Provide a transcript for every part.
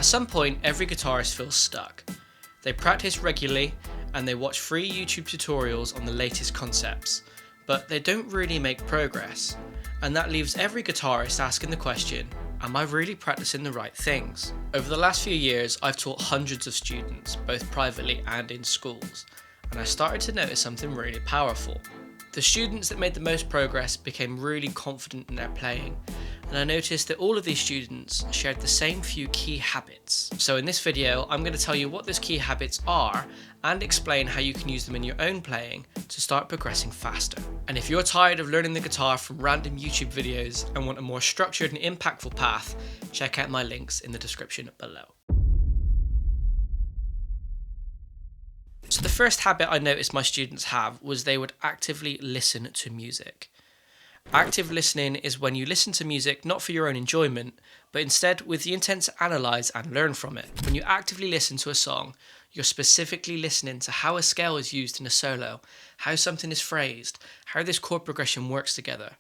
At some point, every guitarist feels stuck. They practice regularly and they watch free YouTube tutorials on the latest concepts, but they don't really make progress. And that leaves every guitarist asking the question, am I really practicing the right things? Over the last few years, I've taught hundreds of students, both privately and in schools, and I started to notice something really powerful. The students that made the most progress became really confident in their playing, and I noticed that all of these students shared the same few key habits. So in this video, I'm going to tell you what those key habits are and explain how you can use them in your own playing to start progressing faster. And if you're tired of learning the guitar from random YouTube videos and want a more structured and impactful path, check out my links in the description below. So the first habit I noticed my students have was they would actively listen to music. Active listening is when you listen to music not for your own enjoyment, but instead with the intent to analyse and learn from it. When you actively listen to a song, you're specifically listening to how a scale is used in a solo, how something is phrased, how this chord progression works together.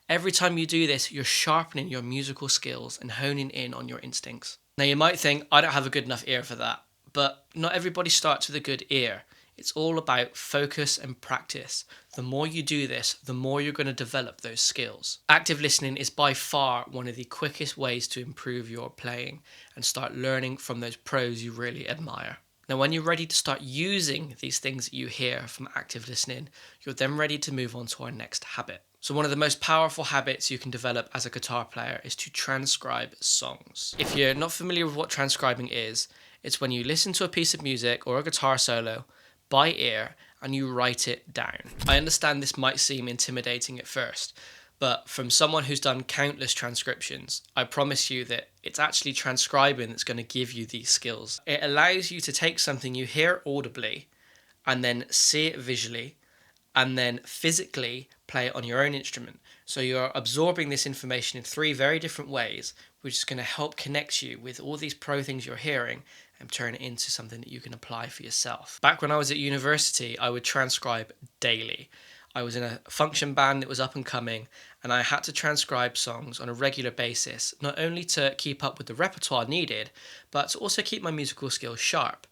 Every time you do this, you're sharpening your musical skills and honing in on your instincts. Now you might think, I don't have a good enough ear for that, but not everybody starts with a good ear. It's all about focus and practice. The more you do this, the more you're going to develop those skills. Active listening is by far one of the quickest ways to improve your playing and start learning from those pros you really admire. Now, when you're ready to start using these things that you hear from active listening, you're then ready to move on to our next habit. So one of the most powerful habits you can develop as a guitar player is to transcribe songs. If you're not familiar with what transcribing is, it's when you listen to a piece of music or a guitar solo by ear and you write it down. I understand this might seem intimidating at first, but from someone who's done countless transcriptions, I promise you that it's actually transcribing that's going to give you these skills. It allows you to take something you hear audibly and then see it visually and then physically play it on your own instrument. So you're absorbing this information in three very different ways, which is going to help connect you with all these pro things you're hearing and turn it into something that you can apply for yourself. Back when I was at university, I would transcribe daily. I was in a function band that was up and coming, and I had to transcribe songs on a regular basis, not only to keep up with the repertoire needed, but to also keep my musical skills sharp.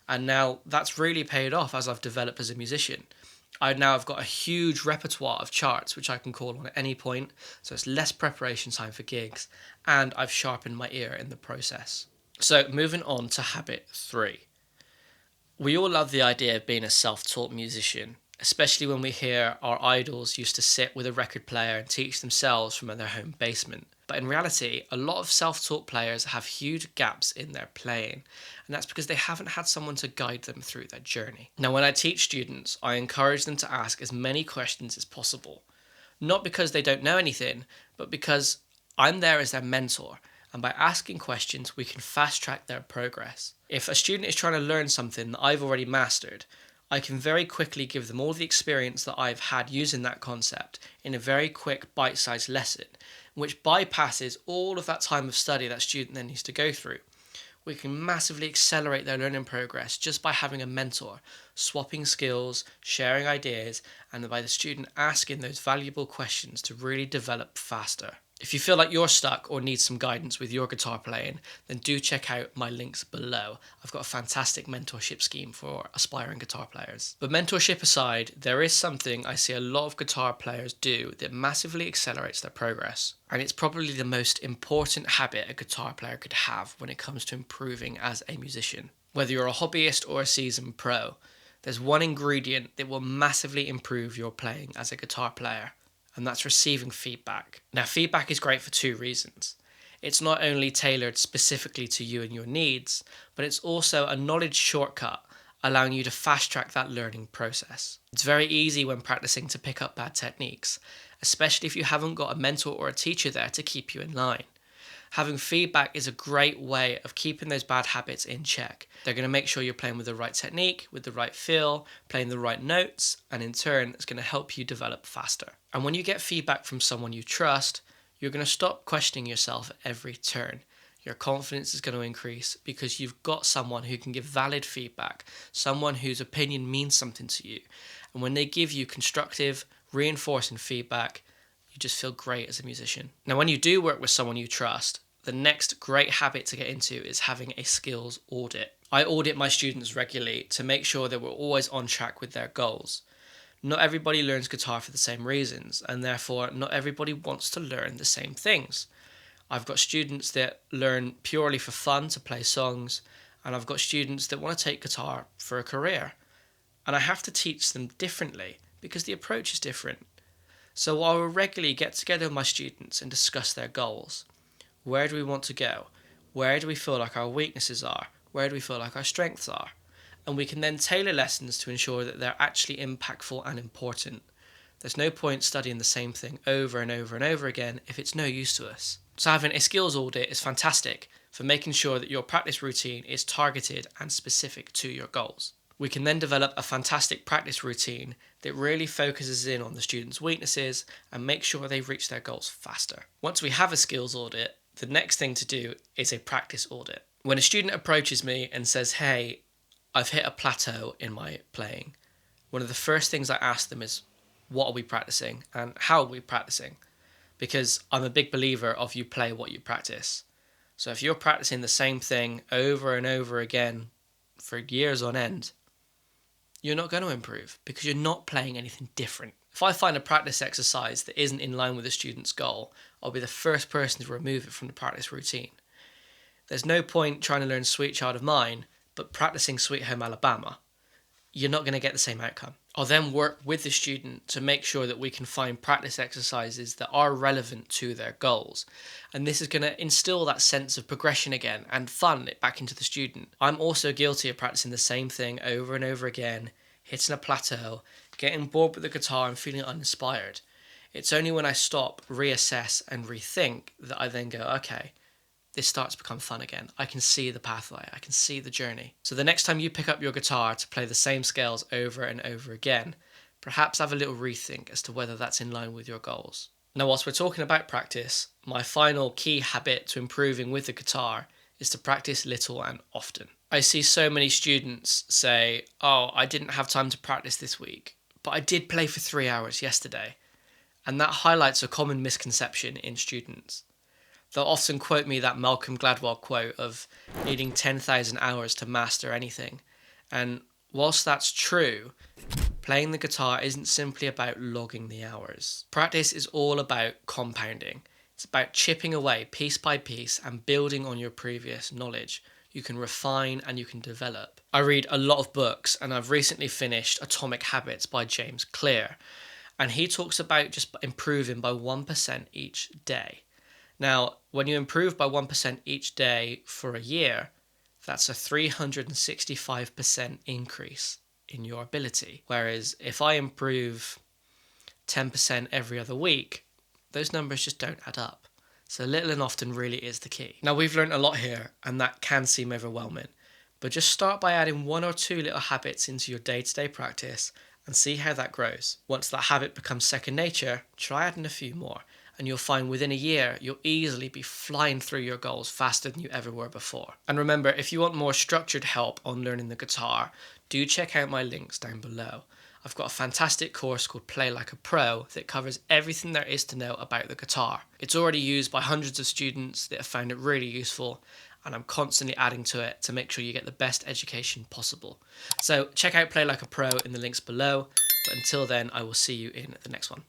And now that's really paid off as I've developed as a musician. I've got a huge repertoire of charts which I can call on at any point, so it's less preparation time for gigs, and I've sharpened my ear in the process. So moving on to habit 3. We all love the idea of being a self-taught musician, especially when we hear our idols used to sit with a record player and teach themselves from their home basement. But in reality, a lot of self-taught players have huge gaps in their playing, and that's because they haven't had someone to guide them through their journey. Now, when I teach students, I encourage them to ask as many questions as possible. Not because they don't know anything, but because I'm there as their mentor, and by asking questions, we can fast-track their progress. If a student is trying to learn something that I've already mastered, I can very quickly give them all the experience that I've had using that concept in a very quick bite-sized lesson, which bypasses all of that time of study that student then needs to go through. We can massively accelerate their learning progress just by having a mentor, swapping skills, sharing ideas, and by the student asking those valuable questions to really develop faster. If you feel like you're stuck or need some guidance with your guitar playing, then do check out my links below. I've got a fantastic mentorship scheme for aspiring guitar players. But mentorship aside, there is something I see a lot of guitar players do that massively accelerates their progress. And it's probably the most important habit a guitar player could have when it comes to improving as a musician. Whether you're a hobbyist or a seasoned pro, there's one ingredient that will massively improve your playing as a guitar player, and that's receiving feedback. Now, feedback is great for two reasons. It's not only tailored specifically to you and your needs, but it's also a knowledge shortcut, allowing you to fast track that learning process. It's very easy when practicing to pick up bad techniques, especially if you haven't got a mentor or a teacher there to keep you in line. Having feedback is a great way of keeping those bad habits in check. They're going to make sure you're playing with the right technique, with the right feel, playing the right notes, and in turn, it's going to help you develop faster. And when you get feedback from someone you trust, you're going to stop questioning yourself at every turn. Your confidence is going to increase because you've got someone who can give valid feedback, someone whose opinion means something to you. And when they give you constructive, reinforcing feedback, you just feel great as a musician. Now, when you do work with someone you trust, The next great habit to get into is having a skills audit. I audit my students regularly to make sure that we're always on track with their goals. Not everybody learns guitar for the same reasons, and therefore not everybody wants to learn the same things. I've got students that learn purely for fun to play songs, and I've got students that want to take guitar for a career. And I have to teach them differently because the approach is different. So I will regularly get together with my students and discuss their goals. Where do we want to go? Where do we feel like our weaknesses are? Where do we feel like our strengths are? And we can then tailor lessons to ensure that they're actually impactful and important. There's no point studying the same thing over and over and over again if it's no use to us. So having a skills audit is fantastic for making sure that your practice routine is targeted and specific to your goals. We can then develop a fantastic practice routine that really focuses in on the students' weaknesses and makes sure they reach their goals faster. Once we have a skills audit, the next thing to do is a practice audit. When a student approaches me and says, hey, I've hit a plateau in my playing, one of the first things I ask them is, what are we practicing and how are we practicing? Because I'm a big believer of you play what you practice. So if you're practicing the same thing over and over again for years on end, you're not going to improve because you're not playing anything different. If I find a practice exercise that isn't in line with a student's goal, I'll be the first person to remove it from the practice routine. There's no point trying to learn Sweet Child of Mine, but practicing Sweet Home Alabama. You're not going to get the same outcome. I'll then work with the student to make sure that we can find practice exercises that are relevant to their goals. And this is going to instill that sense of progression again and fun back into the student. I'm also guilty of practicing the same thing over and over again, hitting a plateau, getting bored with the guitar and feeling uninspired. It's only when I stop, reassess and rethink that I then go, okay, this starts to become fun again. I can see the pathway. I can see the journey. So the next time you pick up your guitar to play the same scales over and over again, perhaps have a little rethink as to whether that's in line with your goals. Now, whilst we're talking about practice, my final key habit to improving with the guitar is to practice little and often. I see so many students say, oh, I didn't have time to practice this week, but I did play for 3 hours yesterday. And that highlights a common misconception in students. They'll often quote me that Malcolm Gladwell quote of needing 10,000 hours to master anything. And whilst that's true, playing the guitar isn't simply about logging the hours. Practice is all about compounding. It's about chipping away piece by piece and building on your previous knowledge. You can refine and you can develop. I read a lot of books and I've recently finished Atomic Habits by James Clear. And he talks about just improving by 1% each day. Now, when you improve by 1% each day for a year, that's a 365% increase in your ability. Whereas if I improve 10% every other week, those numbers just don't add up. So little and often really is the key. Now, we've learned a lot here, and that can seem overwhelming. But just start by adding 1 or 2 little habits into your day-to-day practice and see how that grows. Once that habit becomes second nature, try adding a few more. And you'll find within a year, you'll easily be flying through your goals faster than you ever were before. And remember, if you want more structured help on learning the guitar, do check out my links down below. I've got a fantastic course called Play Like a Pro that covers everything there is to know about the guitar. It's already used by hundreds of students that have found it really useful, and I'm constantly adding to it to make sure you get the best education possible. So check out Play Like a Pro in the links below, but until then, I will see you in the next one.